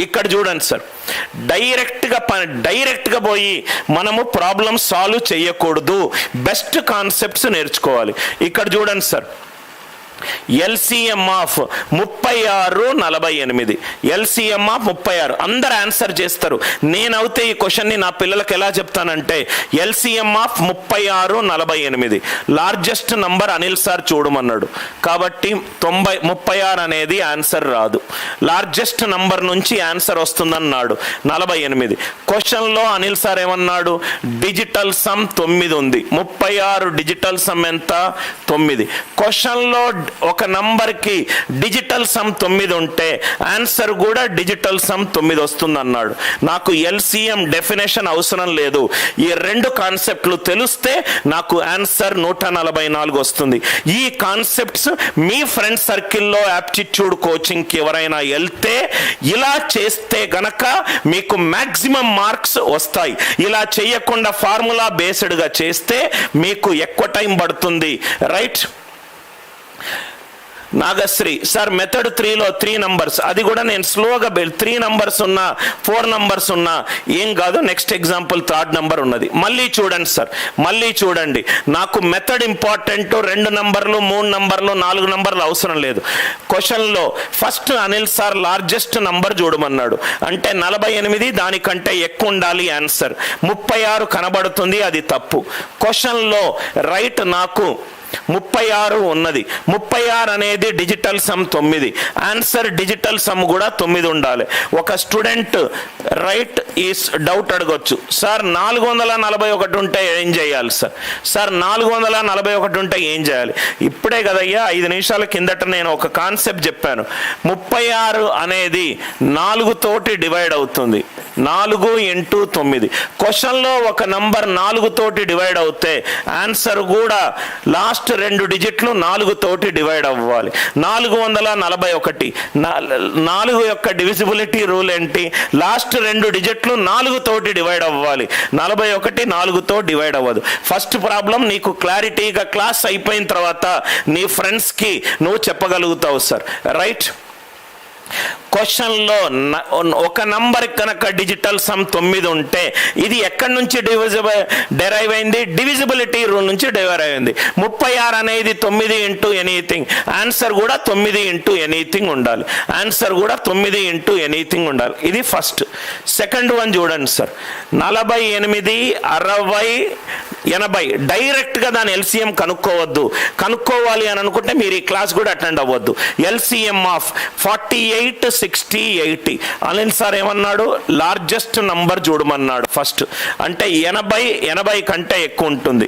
ఇక్కడ చూడండి సార్, డైరెక్ట్గా పోయి మనము ప్రాబ్లం సాల్వ్ చేయకూడదు, బెస్ట్ కాన్సెప్ట్స్ నేర్చుకోవాలి. ఇక్కడ చూడండి sir, LCM of 36, 48, LCM of 36. అందరు ఆన్సర్ చేస్తారు. నేనైతే ఈ క్వశ్చన్ని నా పిల్లలకి ఎలా చెప్తానంటే, LCM of 36, 48, largest number Anil sir చూడమన్నాడు కాబట్టి 36 అనేది ఆన్సర్ రాదు. లార్జెస్ట్ నంబర్ నుంచి ఆన్సర్ వస్తుందన్నాడు 48. క్వశ్చన్లో అనిల్ సార్ ఏమన్నాడు, డిజిటల్ సమ్ 9 ఉంది, 36 డిజిటల్ సమ్ ఎంత, 9. క్వశ్చన్లో ఒక నంబర్కి డిజిటల్ సమ్ 9 ఉంటే ఆన్సర్ కూడా డిజిటల్ సమ్ 9 వస్తుంది అన్నాడు. నాకు ఎల్సిఎం డెఫినేషన్ అవసరం లేదు, ఈ 2 కాన్సెప్ట్లు తెలిస్తే నాకు ఆన్సర్ 144 వస్తుంది. ఈ కాన్సెప్ట్స్ మీ ఫ్రెండ్ సర్కిల్లో యాప్టిట్యూడ్ కోచింగ్కి ఎవరైనా వెళ్తే ఇలా చేస్తే గనక మీకు మ్యాక్సిమం మార్క్స్ వస్తాయి. ఇలా చేయకుండా ఫార్ములా బేస్డ్గా చేస్తే మీకు ఎక్కువ టైం పడుతుంది. రైట్? నాగశ్రీ సార్, మెథడ్ 3లో 3 నంబర్స్, అది కూడా నేను స్లోగా 3 నంబర్స్ ఉన్నా 4 నంబర్స్ ఉన్నా ఏం కాదు. నెక్స్ట్ ఎగ్జాంపుల్ 3rd నంబర్ ఉన్నది. మళ్ళీ చూడండి సార్, మళ్ళీ చూడండి, నాకు మెథడ్ ఇంపార్టెంట్. 2 నంబర్లు 3 నంబర్లు 4 నంబర్లు అవసరం లేదు. క్వశ్చన్లో first Anil sir largest number చూడమన్నాడు అంటే 48, దానికంటే ఎక్కువ ఉండాలి ఆన్సర్. 36 కనబడుతుంది, అది తప్పు. క్వశ్చన్లో రైట్ నాకు 36 ఉన్నది, 36 అనేది digital sum 9, answer digital sum కూడా 9 ఉండాలి. ఒక స్టూడెంట్ రైట్ ఈ డౌట్ అడగొచ్చు, సార్ 441 ఉంటే ఏం చేయాలి సార్? సార్ 441 ఉంటే ఏం చేయాలి? ఇప్పుడే కదయ్యా 5 నిమిషాల కిందట నేను ఒక కాన్సెప్ట్ చెప్పాను. 36 అనేది 4 తోటి డివైడ్ అవుతుంది, 4 × 9. క్వశ్చన్లో ఒక నంబర్ 4 తోటి డివైడ్ అవుతే ఆన్సర్ కూడా లాస్ట్ 2 డిజిట్లు 4 తోటి డివైడ్ అవ్వాలి. 441, 4 యొక్క డివిజిబిలిటీ రూల్ ఏంటి? లాస్ట్ 2 డిజిట్లు 4 తోటి డివైడ్ అవ్వాలి. 41 4తో డివైడ్ అవ్వదు. ఫస్ట్ ప్రాబ్లం నీకు క్లారిటీగా క్లాస్ అయిపోయిన తర్వాత నీ ఫ్రెండ్స్కి నువ్వు చెప్పగలుగుతావు సార్. రైట్? క్వశ్చన్లో ఒక నంబర్ కనుక డిజిటల్ సమ్ 9 ఉంటే ఇది ఎక్కడి నుంచి డెరైవ్ అయింది? డివిజిబిలిటీ రూల్ నుంచి డెరైవ్ అయింది. 36 అనేది 9 × ఎనీథింగ్, ఆన్సర్ కూడా 9 × ఎనీథింగ్ ఉండాలి. ఆన్సర్ కూడా 9 × ఎనీథింగ్ ఉండాలి. ఇది ఫస్ట్. సెకండ్ వన్ చూడండి సార్, 48, 60, 80. డైరెక్ట్గా దాని ఎల్సిఎం కనుక్కోవాలి అని అనుకుంటే మీరు ఈ క్లాస్ కూడా అటెండ్ అవ్వద్దు. LCM of 48, 60, 80. అనిల్ సార్ ఏమన్నాడు? లార్జెస్ట్ నంబర్ చూడమన్నాడు ఫస్ట్. అంటే 80 కంటే ఎక్కువ ఉంటుంది.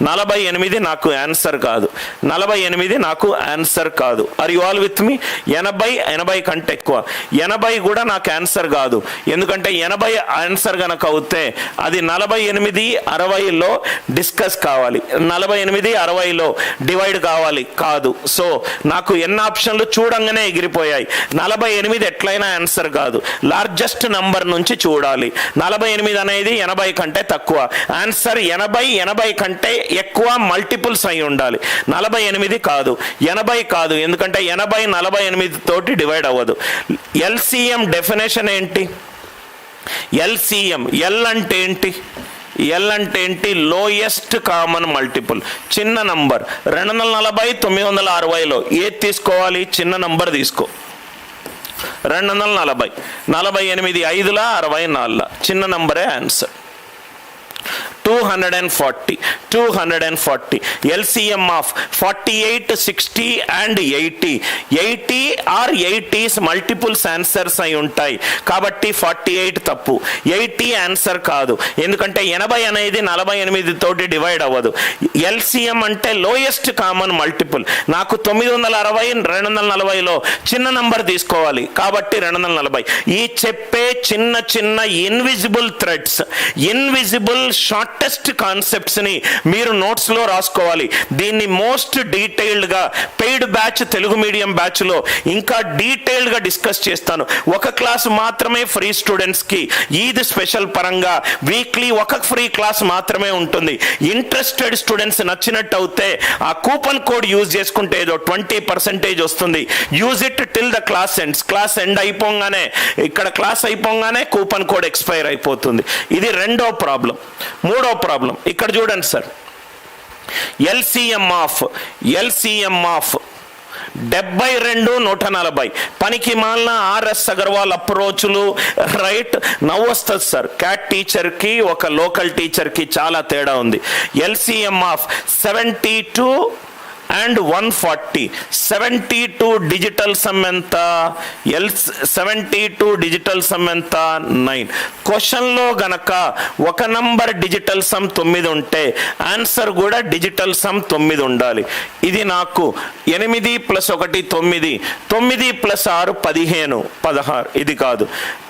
48 నాకు ఆన్సర్ కాదు, 48 నాకు ఆన్సర్ కాదు. Are you all with me? 80 కంటే ఎక్కువ, 80 కూడా నాకు ఆన్సర్ కాదు. ఎందుకంటే 80 ఆన్సర్ కనుక అవుతే అది 48, 60లో డిస్కస్ కావాలి, 48, 60లో డివైడ్ కావాలి, కాదు. సో నాకు ఎన్ని ఆప్షన్లు చూడంగానే ఎగిరిపోయాయి. 48 ఎట్లయినా ఆన్సర్ కాదు, లార్జెస్ట్ నంబర్ నుంచి చూడాలి. 48 అనేది 80 కంటే తక్కువ, ఆన్సర్ 80 కంటే ఎక్కువ మల్టిపుల్స్ అయి ఉండాలి. 48 కాదు, 80 కాదు, ఎందుకంటే 80 48 తోటి డివైడ్ అవ్వదు. ఎల్సిఎం డెఫినేషన్ ఏంటి? ఎల్సిఎం ఎల్ అంటే ఏంటి? ఎల్ అంటే ఏంటి? Lowest common multiple. చిన్న నంబర్ 240, 960లో ఏది తీసుకోవాలి? చిన్న నంబర్ తీసుకో. 240, 48 5ల 64, చిన్న నంబరే answer. 240 LCM of 48, 60 and 80. 80 or 80's multiples answers అయి ఉంటాయి కాబట్టి 48 తప్పు, 80 ఆన్సర్ కాదు. ఎందుకంటే 80 అనేది 48 తోటి డివైడ్ అవ్వదు. LCM అంటే లోయెస్ట్ కామన్ మల్టిపుల్. నాకు 960 240లో చిన్న నంబర్ తీసుకోవాలి కాబట్టి 240. ఈ చెప్పే చిన్న చిన్న invisible threads, invisible short shortest కాన్సెప్ట్స్ని మీరు నోట్స్లో రాసుకోవాలి. దీన్ని మోస్ట్ డీటెయిల్డ్గా పెయిడ్ బ్యాచ్ తెలుగు మీడియం బ్యాచ్లో ఇంకా డీటెయిల్డ్గా డిస్కస్ చేస్తాను. ఒక క్లాస్ మాత్రమే ఫ్రీ స్టూడెంట్స్కి, ఈద్ స్పెషల్ పరంగా వీక్లీ ఒక ఫ్రీ క్లాస్ మాత్రమే ఉంటుంది. ఇంట్రెస్టెడ్ స్టూడెంట్స్ నచ్చినట్టు అవుతే ఆ కూపన్ కోడ్ యూజ్ చేసుకుంటే ఏదో 20% వస్తుంది. Use it till the class ends. Class end అయిపోగానే, ఇక్కడ క్లాస్ అయిపోగానే కూపన్ కోడ్ ఎక్స్పైర్ అయిపోతుంది. ఇది రెండో ప్రాబ్లం. మూడో ప్రాబ్లం ఇక్కడ చూడండి సార్, ఎల్సిఎం ఆఫ్ 72 140 పనికి మాలిన ఆర్ఎస్ అగర్వాల్ అప్రోచ్లు రైట్ నవ్వు వస్తుంది సార్. క్యాట్ టీచర్కి ఒక లోకల్ టీచర్కి చాలా తేడా ఉంది. LCM of 72 and 140, 72 digital sum ఎంత? 72 డిజిటల్ సమ్ ఎంత? 9. క్వశ్చన్లో గనక ఒక నంబర్ డిజిటల్ సమ్ 9 ఉంటే ఆన్సర్ కూడా డిజిటల్ సమ్ 9 ఉండాలి. ఇది నాకు 8 + 1 9, 9 + 6 15 16. ఇది కాదు.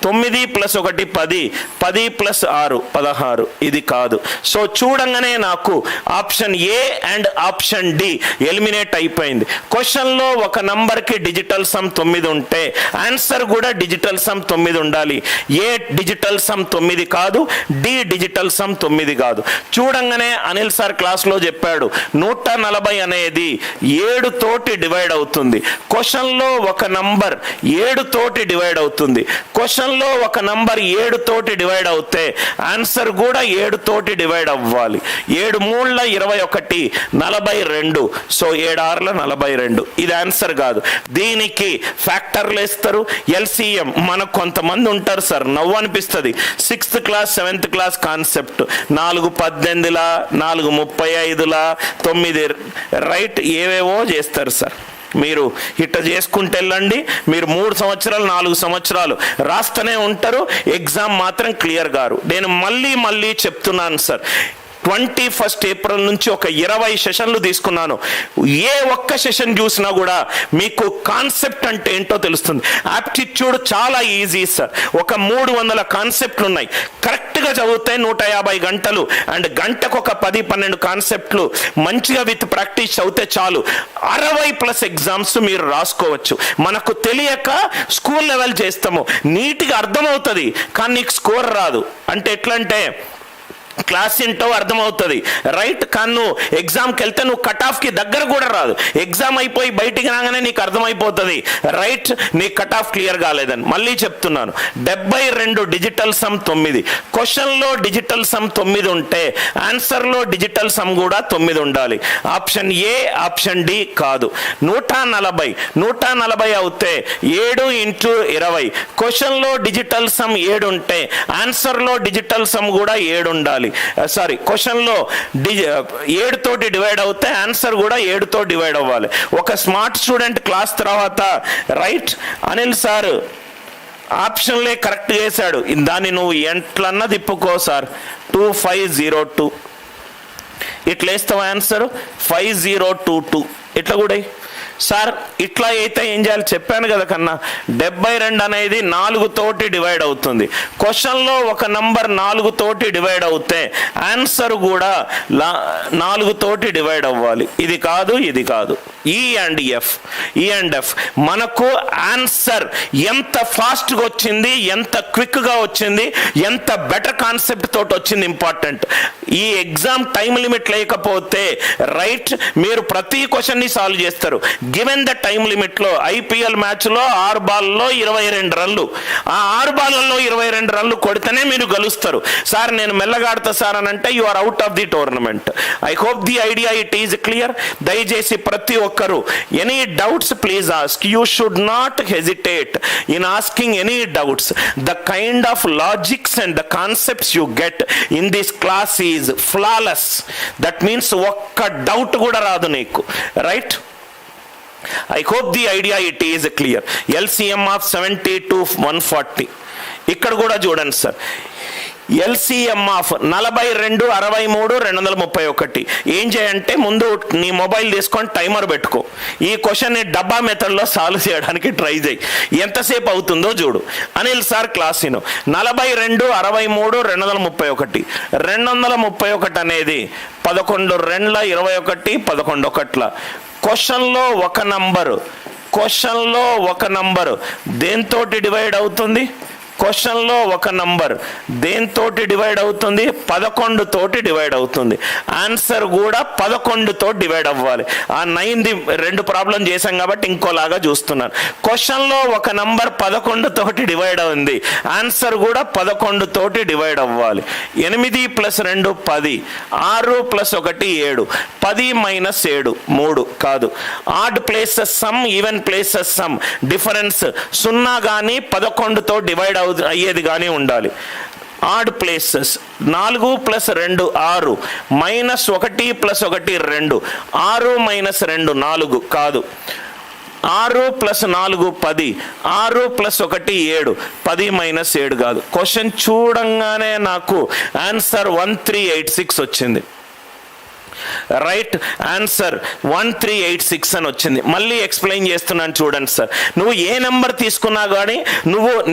9 + 1 10, 10 + 6 16. ఇది కాదు. సో చూడంగానే నాకు option a and option d eliminate అయిపోయింది. క్వశ్చన్లో ఒక నంబర్కి డిజిటల్ సమ్ 9 ఉంటే ఆన్సర్ కూడా డిజిటల్ సమ్ 9 ఉండాలి. ఏ డిజిటల్ సమ్ 9 కాదు, డి డిజిటల్ సమ్ 9 కాదు. చూడంగానే అనిల్ సార్ క్లాస్లో చెప్పాడు 140 అనేది 7 తోటి డివైడ్ అవుతుంది. క్వశ్చన్లో ఒక నంబర్ 7 తోటి డివైడ్ అవుతుంది. క్వశ్చన్లో ఒక నంబర్ 7 తోటి డివైడ్ అవుతే ఆన్సర్ కూడా 7 తోటి డివైడ్ అవ్వాలి. 7 3 21 42. సో 7 6 42. ఇది ఆన్సర్ కాదు. దీనికి ఫ్యాక్టర్లు వేస్తారు. ఎల్సిఎం మనకు కొంతమంది ఉంటారు సార్, నవ్వు అనిపిస్తుంది. 6th class 7th class concept 4 18 4 35 9 right ఏవేవో చేస్తారు సార్. మీరు ఇట్ట చేసుకుంటే వెళ్ళండి. మీరు 3 సంవత్సరాలు 4 సంవత్సరాలు రాస్తూనే ఉంటారు, ఎగ్జామ్ మాత్రం క్లియర్ గారు. నేను మళ్ళీ చెప్తున్నాను సార్, 21st ఏప్రిల్ నుంచి ఒక 20 సెషన్లు తీసుకున్నాను. ఏ ఒక్క సెషన్ చూసినా కూడా మీకు కాన్సెప్ట్ అంటే ఏంటో తెలుస్తుంది. ఆప్టిట్యూడ్ చాలా ఈజీ సార్. ఒక 300 కాన్సెప్ట్లు ఉన్నాయి. కరెక్ట్గా చదివితే 150 గంటలు అండ్ గంటకు ఒక 10-12 కాన్సెప్ట్లు మంచిగా విత్ ప్రాక్టీస్ చదివితే చాలు 60+ ఎగ్జామ్స్ మీరు రాసుకోవచ్చు. మనకు తెలియక స్కూల్ లెవెల్ చేస్తాము, నీట్గా అర్థమవుతుంది కానీ నీకు స్కోర్ రాదు. అంటే ఎట్లంటే క్లాస్ ఏంటో అర్థమవుతుంది రైట్, కానీ నువ్వు ఎగ్జామ్కి వెళ్తే నువ్వు కట్ ఆఫ్కి దగ్గర కూడా రాదు. ఎగ్జామ్ అయిపోయి బయటికి రాగానే నీకు అర్థమైపోతుంది రైట్, నీ కట్ ఆఫ్ క్లియర్ కాలేదని. మళ్ళీ చెప్తున్నాను, 72 డిజిటల్ సమ్ 9. క్వశ్చన్లో డిజిటల్ సమ్ 9 ఉంటే ఆన్సర్లో డిజిటల్ సమ్ కూడా 9 ఉండాలి. ఆప్షన్ ఏ ఆప్షన్ డి కాదు. 140 అవుతే 7 × 20. క్వశ్చన్లో డిజిటల్ సమ్ 7 ఉంటే ఆన్సర్లో డిజిటల్ సమ్ కూడా 7 ఉండాలి. సారీ, క్వశ్చన్లో 7 తోటి డివైడ్ అవుతే ఆన్సర్ కూడా 7 తో డివైడ్ అవ్వాలి. ఒక స్మార్ట్ స్టూడెంట్ క్లాస్ తర్వాత రైట్ అనిల్ సార్ ఆప్షన్లే కరెక్ట్ చేశాడు, దాన్ని నువ్వు ఎంట్లన్నా తిప్పుకో సార్ 2502 ఇట్లా వేస్తావు ఆన్సర్ 5022 ఇట్లా కూడా సార్. ఇట్లా అయితే ఏం చేయాలి చెప్పాను కదా కన్నా. 72 అనేది 4 తోటి డివైడ్ అవుతుంది. క్వశ్చన్లో ఒక నంబర్ 4 తోటి డివైడ్ అవుతే ఆన్సర్ కూడా 4 తోటి డివైడ్ అవ్వాలి. ఇది కాదు, ఇది కాదు. ఈ అండ్ ఎఫ్ మనకు ఆన్సర్ ఎంత ఫాస్ట్గా వచ్చింది, ఎంత క్విక్గా వచ్చింది, ఎంత బెటర్ కాన్సెప్ట్ తోటి వచ్చింది ఇంపార్టెంట్. ఈ ఎగ్జామ్ టైం లిమిట్ లేకపోతే రైట్ మీరు ప్రతి క్వశ్చన్ని సాల్వ్ చేస్తారు. గివెన్ ద టైం లిమిట్లో ఐపీఎల్ మ్యాచ్లో 6 బాల్లో 22 రన్లు, ఆ 6 బాల్లో 22 రన్లు కొడితేనే మీరు గెలుస్తారు. సార్ నేను మెల్లగా ఆడతా సార్ అని అంటే you are out of the tournament. I hope the idea it is clear. దయచేసి ప్రతి ఒక్కరు any doubts please ask. You should not hesitate in asking any doubts. The kind of logics and the concepts you get in this class is flawless. That means ఒక్క doubt కూడా రాదు నీకు right. I hope the idea it is clear. LCM of 72 140 ఇక్కడ కూడా చూడండి sir. LCM of 42, 63, 231. ఏం చేయంటే ముందు నీ మొబైల్ తీసుకొని టైమర్ పెట్టుకో, ఈ క్వశ్చన్ని డబ్బా మెథడ్లో సాల్వ్ చేయడానికి ట్రై చేయి, ఎంతసేపు అవుతుందో చూడు. అనిల్ సార్ క్లాస్ విను. 42, 63, 231. 231 అనేది 11 2 21, 11 1. క్వశ్చన్లో ఒక నంబరు దేంతోటి డివైడ్ అవుతుంది? క్వశ్చన్లో ఒక నంబర్ దేంతోటి డివైడ్ అవుతుంది? 11 తోటి డివైడ్ అవుతుంది. ఆన్సర్ కూడా 11 తోటి డివైడ్ అవ్వాలి. ఆ 9ది 2 ప్రాబ్లం చేశాం కాబట్టి ఇంకోలాగా చూస్తున్నాను. క్వశ్చన్లో ఒక నంబర్ 11 తోటి డివైడ్ అయింది, ఆన్సర్ కూడా 11 తోటి డివైడ్ అవ్వాలి. 8 + 2 10, 6 + 1 7, 10 - 7 3 కాదు. Odd places some, even places some, difference 0 కానీ 11తో డివైడ్ అయ్యేది కానీ ఉండాలి. ఆడ్ ప్లేసెస్ 4 + 2 6, -1 + 1 2, 6 - 2 4 కాదు. 6 + 4 10, 6 + 1 7, 10 - 7 కాదు. క్వశ్చన్ చూడంగానే నాకు ఆన్సర్ 1386 వచ్చింది. రైట్ ఆన్సర్ 1386 అని వచ్చింది. మళ్ళీ ఎక్స్ప్లెయిన్ చేస్తున్నాను చూడండి సార్. నువ్వు ఏ నెంబర్ తీసుకున్నా కానీ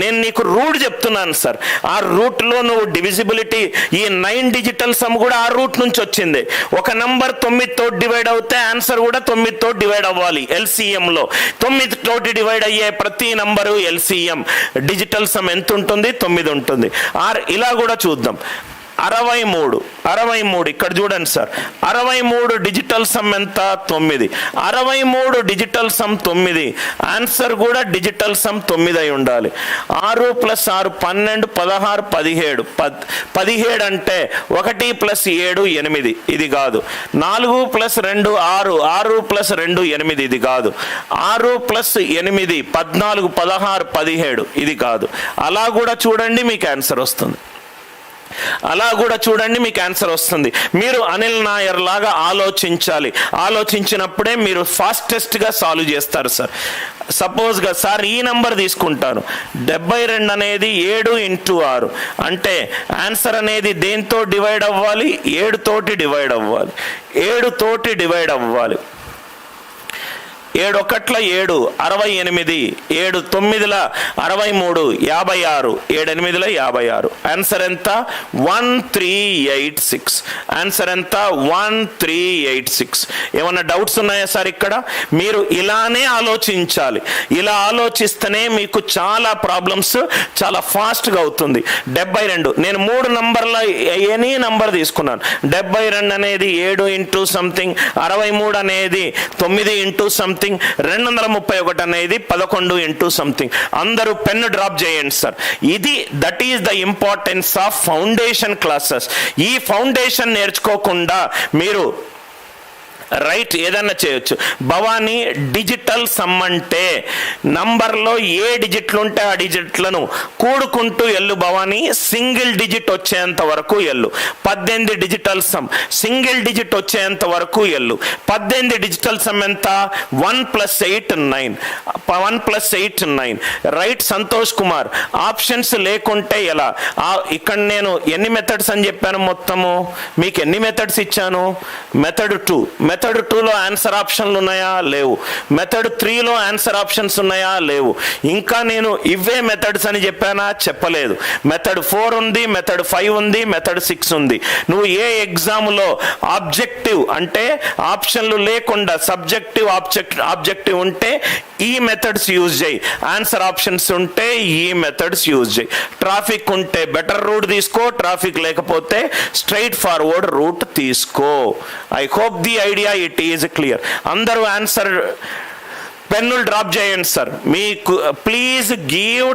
నేను నీకు రూట్ చెప్తున్నాను సార్. ఆ రూట్లో నువ్వు డివిజిబిలిటీ, ఈ 9 డిజిటల్ సమ్ కూడా ఆ రూట్ నుంచి వచ్చింది. ఒక నెంబర్ 9తో డివైడ్ అవుతే ఆన్సర్ కూడా 9తో డివైడ్ అవ్వాలి. ఎల్సిఎంలో 9 తోటి డివైడ్ అయ్యే ప్రతి నంబరు ఎల్సిఎం. డిజిటల్ సమ్ ఎంత ఉంటుంది? 9 ఉంటుంది. ఇలా కూడా చూద్దాం. 63 ఇక్కడ చూడండి సార్. 63 డిజిటల్ సమ్ ఎంత? 9. 63 డిజిటల్ సమ్ 9, ఆన్సర్ కూడా డిజిటల్ సమ్ 9 అయి ఉండాలి. 6 + 6 12, 16 17, 17 అంటే 1 + 7 8, ఇది కాదు. 4 + 2 6, 6 + 2 8, ఇది కాదు. 6 + 8 14, 16 17, ఇది కాదు. అలా కూడా చూడండి మీకు ఆన్సర్ వస్తుంది. మీరు అనిల్ నాయర్ లాగా ఆలోచించాలి. ఆలోచించినప్పుడే మీరు ఫాస్టెస్ట్గా సాల్వ్ చేస్తారు సార్. సపోజ్గా సార్ ఈ నంబర్ తీసుకుంటాను, 72 అనేది 7 × 6 అంటే ఆన్సర్ అనేది దేంతో డివైడ్ అవ్వాలి? 7 తోటి డివైడ్ అవ్వాలి. 7 తోటి డివైడ్ అవ్వాలి. 7 1 7 68, 7 9 63, 56, 7 8 56. ఆన్సర్ ఎంత? 1386. ఆన్సర్ ఎంత? 1386. ఏమన్నా డౌట్స్ ఉన్నాయా సార్? ఇక్కడ మీరు ఇలానే ఆలోచించాలి. ఇలా ఆలోచిస్తేనే మీకు చాలా ప్రాబ్లమ్స్ చాలా ఫాస్ట్గా అవుతుంది. 72 నేను 3 నంబర్ల ఎనీ నంబర్ తీసుకున్నాను. 72 అనేది 7 × సంథింగ్, 63 అనేది 9 × సంథింగ్, 231 అనేది 11 × సంథింగ్. అందరూ పెన్ను డ్రాప్ చేయండి sir. That is the importance of foundation classes. ఈ ఫౌండేషన్ నేర్చుకోకుండా మీరు రైట్ ఏదన్నా చేయొచ్చు. భవానీ డిజిటల్ సమ్ అంటే నంబర్లో ఏ డిజిట్లు ఉంటే ఆ డిజిట్లను కూడుకుంటూ ఎల్లు భవానీ, సింగిల్ డిజిట్ వచ్చేంత వరకు ఎల్లు. 18 డిజిటల్ సమ్, సింగిల్ డిజిట్ వచ్చేంత వరకు ఎల్లు. 18 డిజిటల్ సమ్ ఎంత? 1 + 8 9, 1 + 8 9. రైట్ సంతోష్ కుమార్. ఆప్షన్స్ లేకుంటే ఎలా? ఇక్కడ నేను ఎన్ని మెథడ్స్ అని చెప్పాను? మొత్తము మీకు ఎన్ని మెథడ్స్ ఇచ్చాను? మెథడ్ 2. మెథడ్ 2లో ఆన్సర్ ఆప్షన్లు ఉన్నాయా? లేవు. మెథడ్ 3లో ఆన్సర్ ఆప్షన్స్ ఉన్నాయా? లేవు. ఇంకా నేను ఇవే మెథడ్స్ అని చెప్పానా? చెప్పలేదు. మెథడ్ 4 ఉంది, మెథడ్ 5 ఉంది, మెథడ్ 6 ఉంది. నువ్వు ఏ ఎగ్జామ్లో ఆబ్జెక్టివ్ అంటే ఆప్షన్లు లేకుండా సబ్జెక్టివ్ ఆబ్జెక్టివ్ ఉంటే ఈ మెథడ్స్ యూజ్ చేయి. ఆన్సర్ ఆప్షన్స్ ఉంటే ఈ మెథడ్స్ యూజ్ చేయి. ట్రాఫిక్ ఉంటే బెటర్ రూట్ తీసుకో, ట్రాఫిక్ లేకపోతే స్ట్రైట్ ఫార్వర్డ్ రూట్ తీసుకో. I hope the idea it is clear. అందరూ ఆన్సర్ పెన్నులు డ్రాప్ చేయండి సార్. మీకు please give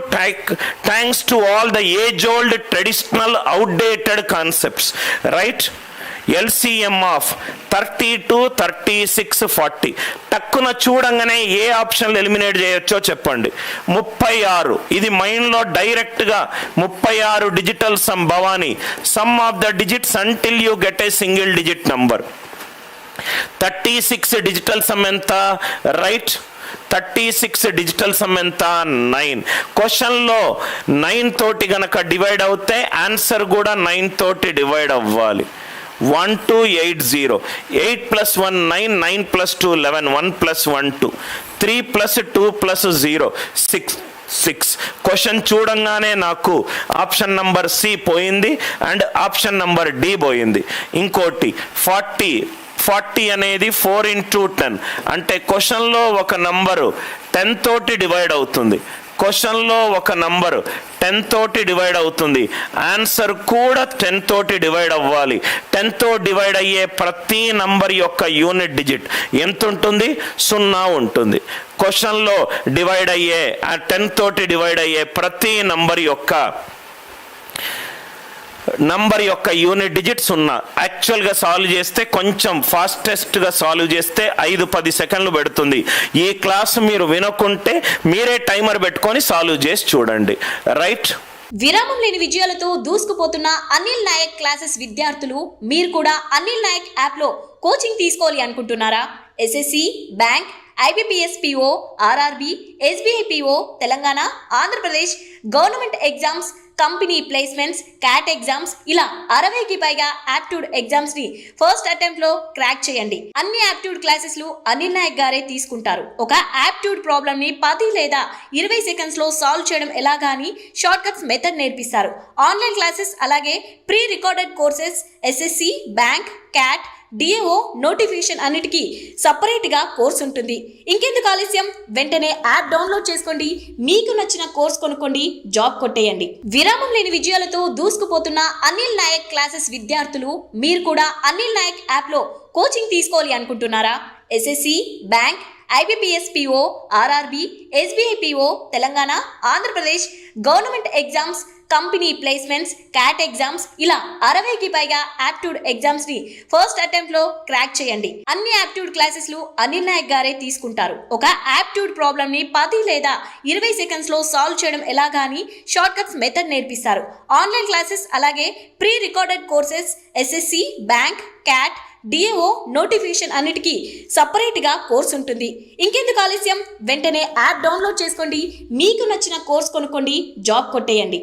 thanks to all the age old traditional outdated concepts. Right LCM of 32 36 40. టక్కున చూడంగానే ఏ ఆప్షన్లు ఎలిమినేట్ చేయొచ్చో చెప్పండి. 36 ఇది మైండ్లో డైరెక్ట్గా 36 digital sum Bhavani. Some of the digits until you get a single digit number. 36 digital sum ఎంత? Right 36 digital sum ఎంత 9. క్వశ్చన్లో 9 తోటి గనక డివైడ్ అవుతే ఆన్సర్ కూడా 9 తోటి డివైడ్ అవ్వాలి. 1280. 8 + 1 9, 9 + 2 11, 1 + 1 2, 3 + 2 + 0 6. క్వశ్చన్ చూడంగానే నాకు ఆప్షన్ నంబర్ సి పోయింది అండ్ ఆప్షన్ నంబర్ డి పోయింది. ఇంకోటి 40 అనేది 4 × 10 అంటే క్వశ్చన్లో ఒక నంబరు 10 తోటి డివైడ్ అవుతుంది. క్వశ్చన్లో ఒక నంబరు 10 తోటి డివైడ్ అవుతుంది. ఆన్సర్ కూడా 10 తోటి డివైడ్ అవ్వాలి. 10 తో డివైడ్ అయ్యే ప్రతి నంబర్ యొక్క యూనిట్ డిజిట్ ఎంత ఉంటుంది? 0 ఉంటుంది. క్వశ్చన్లో డివైడ్ అయ్యే 10 తోటి డివైడ్ అయ్యే ప్రతి నంబర్ యొక్క యూనిట్ డిజిట్ 0. యాక్చువల్గా సాల్వ్ చేస్తే కొంచెం ఫాస్టెస్ట్గా సాల్వ్ చేస్తే 5-10 సెకండ్లు పెడుతుంది. ఈ క్లాస్ మీరు వినకుంటే మీరే టైమర్ పెట్టుకొని సాల్వ్ చేసి చూడండి. రైట్. విరామం లేని విజయాలతో దూసుకుపోతున్న అనిల్ నాయక్ క్లాసెస్ విద్యార్థులు మీరు కూడా అనిల్ నాయక్ యాప్లో కోచింగ్ తీసుకోవాలి అనుకుంటున్నారా? SSC, bank, IBPS PO, RRB, SBI PO, Telangana, Andhra Pradesh government exams, company placements, cat exams ఇలా 60కి పైగా యాప్ట్యూడ్ ఎగ్జామ్స్ ని ఫస్ట్ అటెంప్ట్ లో క్రాక్ చేయండి. అన్ని యాప్ట్యూడ్ క్లాసెస్లు అనిల్ నాయక్ గారే తీసుకుంటారు. ఒక యాప్ట్యూడ్ ప్రాబ్లమ్ ని 10 లేదా 20 సెకండ్స్ లో సాల్వ్ చేయడం ఎలాగా అని షార్ట్ కట్స్ మెథడ్ నేర్పిస్తారు. ఆన్లైన్ క్లాసెస్ అలాగే pre recorded courses, SSC, bank, cat, DAO notification అన్నిటికీ సపరేట్ గా కోర్స్ ఉంటుంది. ఇంకెందుకు ఆలస్యం? వెంటనే యాప్ డౌన్లోడ్ చేసుకోండి, మీకు నచ్చిన కోర్స్ కొనుక్కోండి, జాబ్ కొట్టేయండి. విరామం లేని విజయాలతో దూసుకుపోతున్న అనిల్ నాయక్ క్లాసెస్ విద్యార్థులు మీరు కూడా అనిల్ నాయక్ యాప్ లో కోచింగ్ తీసుకోవాలి అనుకుంటున్నారా? SSC, bank, IBPS PO, RRB, SBI PO, Telangana, Andhra Pradesh government exams, company placements, cat exams ఇలా 60కి పైగా యాప్ట్యూడ్ ఎగ్జామ్స్ ని ఫస్ట్ అటెంప్ట్ లో క్రాక్ చేయండి. అన్ని యాప్ట్యూడ్ క్లాసెస్లు అనిల్ నాయక్ గారే తీసుకుంటారు. ఒక యాప్ట్యూడ్ ప్రాబ్లమ్ ని 10 లేదా 20 సెకండ్స్ లో సాల్వ్ చేయడం ఎలాగా అని షార్ట్ కట్స్ మెథడ్ నేర్పిస్తారు. ఆన్లైన్ క్లాసెస్ అలాగే pre recorded courses, SSC, bank, cat, DAO notification అన్నిటికీ సపరేట్ గా కోర్స్ ఉంటుంది. ఇంకెందుకు ఆలస్యం? వెంటనే యాప్ డౌన్లోడ్ చేసుకోండి, మీకు నచ్చిన కోర్స్ కొనుక్కోండి, జాబ్ కొట్టేయండి.